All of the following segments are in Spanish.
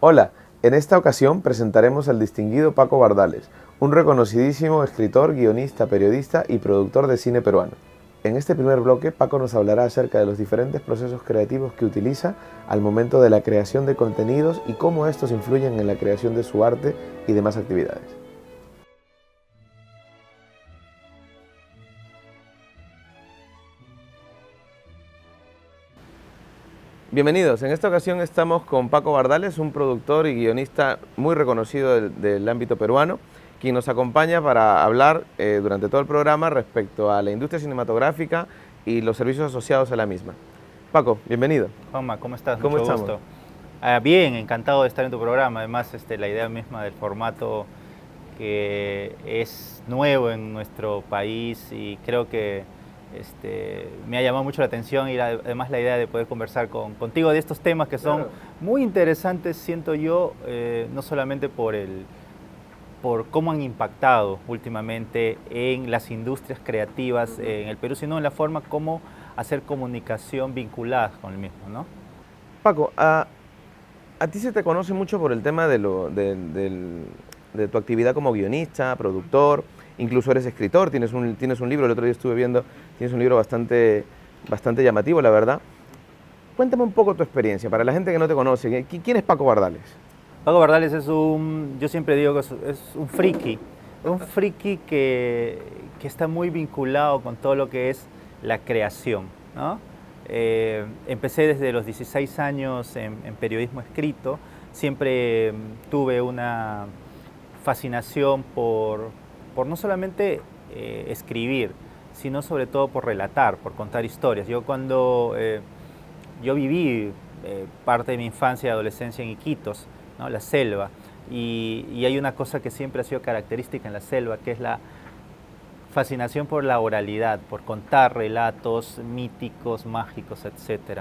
Hola, en esta ocasión presentaremos al distinguido Paco Bardales, un reconocidísimo escritor, guionista, periodista y productor de cine peruano. En este primer bloque, Paco nos hablará acerca de los diferentes procesos creativos que utiliza al momento de la creación de contenidos y cómo estos influyen en la creación de su arte y demás actividades. Bienvenidos, en esta ocasión estamos con Paco Bardales, un productor y guionista muy reconocido del ámbito peruano, quien nos acompaña para hablar durante todo el programa respecto a la industria cinematográfica y los servicios asociados a la misma. Paco, bienvenido. Juanma, ¿cómo estás? ¿Cómo Mucho estamos? gusto. Bien, encantado de estar en tu programa. Además, la idea misma del formato que es nuevo en nuestro país y creo que me ha llamado mucho la atención y además la idea de poder conversar contigo de estos temas que son muy interesantes, siento yo, no solamente por cómo han impactado últimamente en las industrias creativas en el Perú, sino en la forma como hacer comunicación vinculada con el mismo, ¿no? Paco, a ti se te conoce mucho por el tema de tu actividad como guionista, productor, incluso eres escritor, tienes un libro, el otro día estuve viendo, tienes un libro bastante llamativo, la verdad. Cuéntame un poco tu experiencia, para la gente que no te conoce, ¿quién es Paco Bardales? Paco Bardales yo siempre digo que es un friki que está muy vinculado con todo lo que es la creación, ¿no? Empecé desde los 16 años en periodismo escrito, siempre tuve una fascinación por no solamente escribir, sino sobre todo por relatar, por contar historias. Yo viví parte de mi infancia y adolescencia en Iquitos, ¿no? La selva, y hay una cosa que siempre ha sido característica en la selva, que es la fascinación por la oralidad, por contar relatos míticos, mágicos, etc.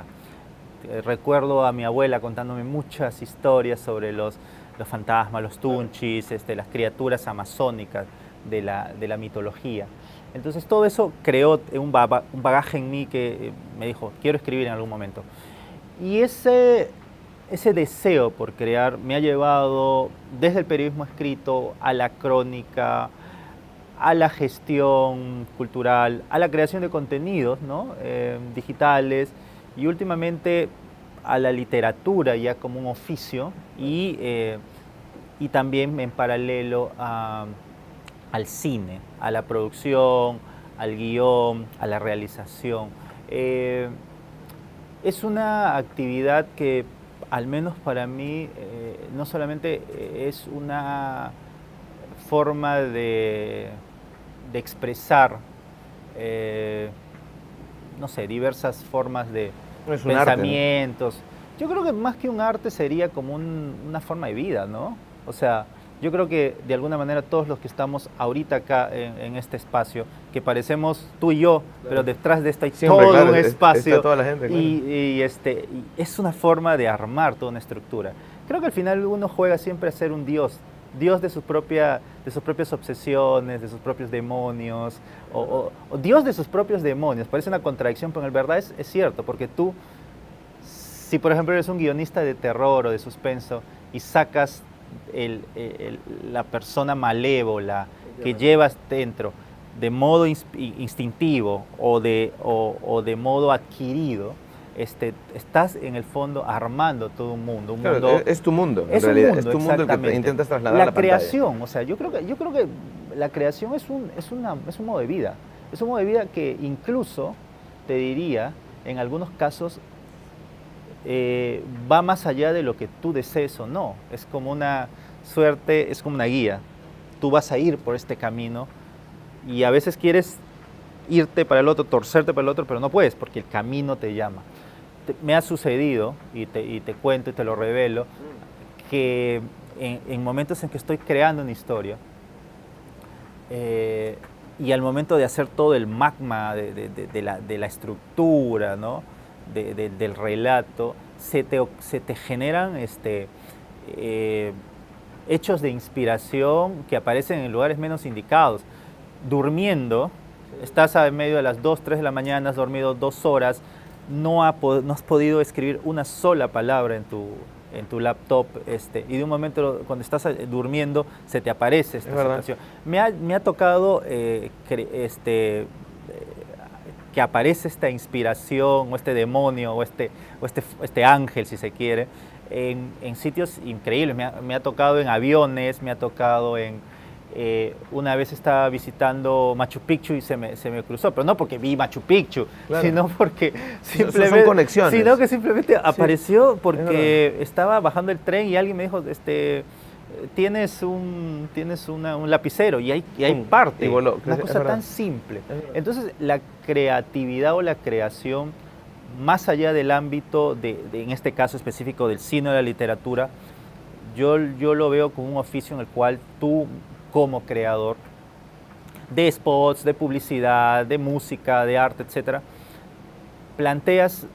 Recuerdo a mi abuela contándome muchas historias sobre los fantasmas, los tunchis, las criaturas amazónicas de la mitología. Entonces todo eso creó un bagaje en mí que me dijo, quiero escribir en algún momento. Y ese deseo por crear me ha llevado desde el periodismo escrito a la crónica, a la gestión cultural, a la creación de contenidos, ¿no? Digitales, y últimamente a la literatura ya como un oficio y también en paralelo al cine, a la producción, al guión, a la realización. Es una actividad que, al menos para mí, no solamente es una forma de expresar, no sé, diversas formas de pensamientos. Arte, ¿no? Yo creo que más que un arte sería como una forma de vida, ¿no? O sea, yo creo que de alguna manera todos los que estamos ahorita acá en este espacio, que parecemos tú y yo, pero detrás de esto hay todo un espacio, está toda la gente, claro. y es una forma de armar toda una estructura. Creo que al final uno juega siempre a ser un dios de sus propias obsesiones, de sus propios demonios, o Dios de sus propios demonios. Parece una contradicción, pero en verdad es cierto, porque tú, si por ejemplo eres un guionista de terror o de suspenso y sacas la persona malévola que llevas dentro de modo instintivo o de modo adquirido, estás en el fondo armando todo un mundo. Claro, es tu mundo, en realidad. Es tu mundo el que te intentas trasladar a la creación, o sea, yo creo que la creación es un modo de vida. Es un modo de vida que incluso, te diría, en algunos casos, va más allá de lo que tú desees o no. Es como una suerte, es como una guía. Tú vas a ir por este camino y a veces quieres irte para el otro, torcerte para el otro, pero no puedes porque el camino te llama. Me ha sucedido, y te cuento y te lo revelo, que en momentos en que estoy creando una historia y al momento de hacer todo el magma de la estructura, ¿no? del relato, se te generan hechos de inspiración que aparecen en lugares menos indicados. Durmiendo, estás en medio de las 2, 3 de la mañana, has dormido 2 horas, no has podido escribir una sola palabra en tu laptop, y de un momento cuando estás durmiendo se te aparece esta situación. Me ha tocado que aparece esta inspiración o este demonio o este ángel, si se quiere, en sitios increíbles. Me ha tocado en aviones, me ha tocado una vez estaba visitando Machu Picchu y se me cruzó, pero no porque vi Machu Picchu, claro, sino porque simplemente, son conexiones. Sino que simplemente apareció porque estaba bajando el tren y alguien me dijo, tienes un lapicero y hay parte, una cosa tan simple. Entonces la creatividad o la creación, más allá del ámbito en este caso específico del cine o de la literatura, yo lo veo como un oficio en el cual tú, como creador de spots, de publicidad, de música, de arte, etcétera, planteas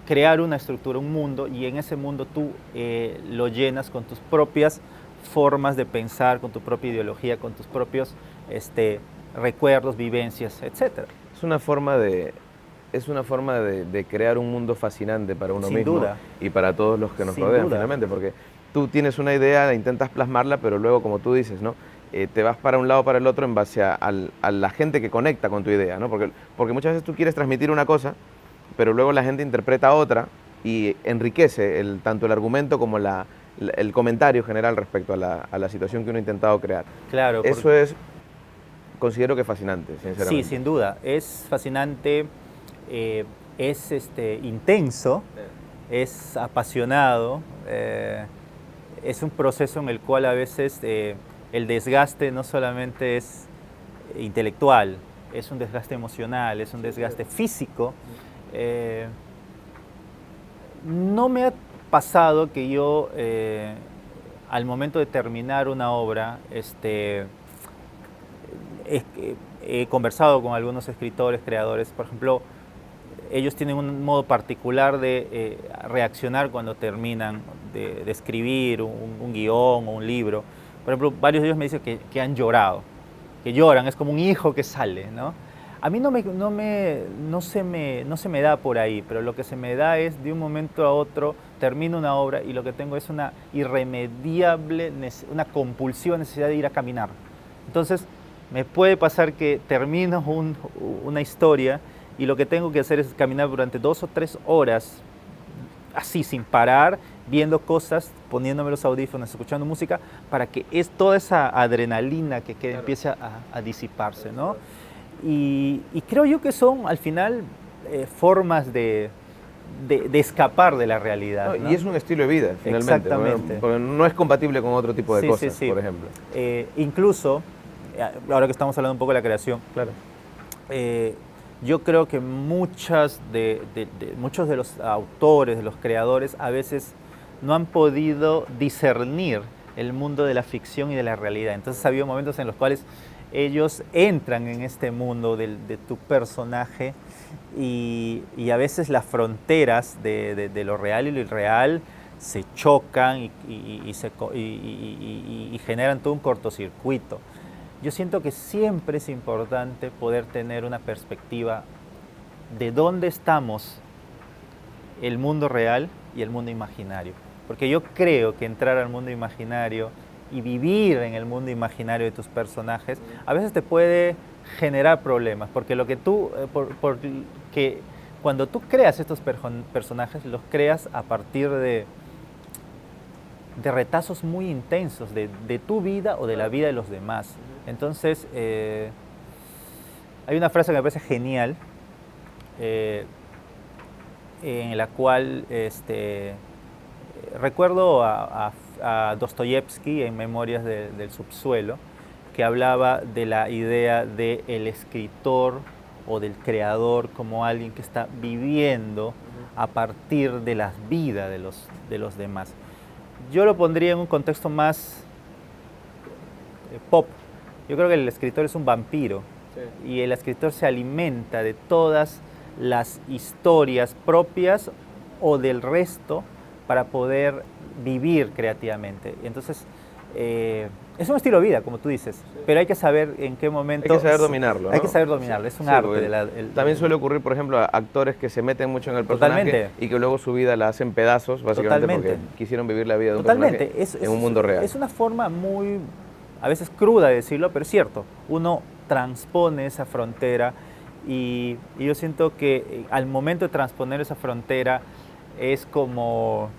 crear una estructura, un mundo, y en ese mundo tú lo llenas con tus propias formas de pensar, con tu propia ideología, con tus propios recuerdos, vivencias, etcétera. Es una forma de crear un mundo fascinante para uno mismo. Sin duda. Y para todos los que nos rodean, finalmente, porque tú tienes una idea, la intentas plasmarla, pero luego, como tú dices, ¿no? Te vas para un lado o para el otro en base a la gente que conecta con tu idea, ¿no? Porque muchas veces tú quieres transmitir una cosa, pero luego la gente interpreta otra y enriquece tanto el argumento como el comentario general respecto a la situación que uno ha intentado crear. Claro. Eso es, considero que es fascinante, sinceramente. Sí, sin duda. Es fascinante, es intenso, es apasionado. Es un proceso en el cual a veces el desgaste no solamente es intelectual, es un desgaste emocional, es un desgaste físico. No me ha pasado que yo, al momento de terminar una obra, he conversado con algunos escritores, creadores, por ejemplo, ellos tienen un modo particular de reaccionar cuando terminan de escribir un guión o un libro. Por ejemplo, varios de ellos me dicen que han llorado, que lloran, es como un hijo que sale, ¿no? A mí no se me da por ahí, pero lo que se me da es de un momento a otro, termino una obra y lo que tengo es una irremediable, una compulsiva necesidad de ir a caminar. Entonces, me puede pasar que termino una historia y lo que tengo que hacer es caminar durante 2 o 3 horas, así sin parar, viendo cosas, poniéndome los audífonos, escuchando música, para que toda esa adrenalina que queda empiece a disiparse, ¿no? Y creo yo que son, al final, formas de escapar de la realidad, ¿no? Y es un estilo de vida, finalmente. Exactamente. Porque no es compatible con otro tipo de cosas, por ejemplo. Incluso, ahora que estamos hablando un poco de la creación, claro. Yo creo que muchos de los autores, de los creadores, a veces no han podido discernir el mundo de la ficción y de la realidad. Entonces ha habido momentos en los cuales ellos entran en este mundo de tu personaje y a veces las fronteras de lo real y lo irreal se chocan y generan todo un cortocircuito. Yo siento que siempre es importante poder tener una perspectiva de dónde estamos, el mundo real y el mundo imaginario. Porque yo creo que entrar al mundo imaginario y vivir en el mundo imaginario de tus personajes a veces te puede generar problemas, porque porque cuando tú creas estos personajes, los creas a partir de retazos muy intensos de tu vida o de la vida de los demás. Entonces, hay una frase que me parece genial, en la cual recuerdo a Dostoyevsky en Memorias del Subsuelo, que hablaba de la idea del escritor o del creador como alguien que está viviendo a partir de las vidas de los demás. Yo lo pondría en un contexto más pop. Yo creo que el escritor es un vampiro, sí, y el escritor se alimenta de todas las historias propias o del resto para poder vivir creativamente. Entonces, Es un estilo de vida, como tú dices, pero hay que saber en qué momento... Hay que saber dominarlo, ¿no? Hay que saber dominarlo, es un Sí, arte. porque también suele ocurrir, por ejemplo, a actores que se meten mucho en el personaje Totalmente. y que luego su vida la hacen pedazos, básicamente Totalmente. porque quisieron vivir la vida de un Totalmente. personaje en un mundo real. Es una forma muy, a veces cruda de decirlo, pero es cierto. Uno transpone esa frontera y yo siento que al momento de transponer esa frontera es como,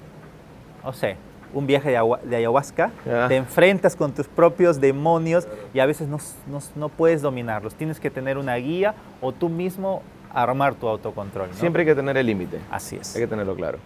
no sé, un viaje de ayahuasca. Te enfrentas con tus propios demonios y a veces no puedes dominarlos. Tienes que tener una guía o tú mismo armar tu autocontrol, ¿no? Siempre hay que tener el límite. Así es. Hay que tenerlo claro.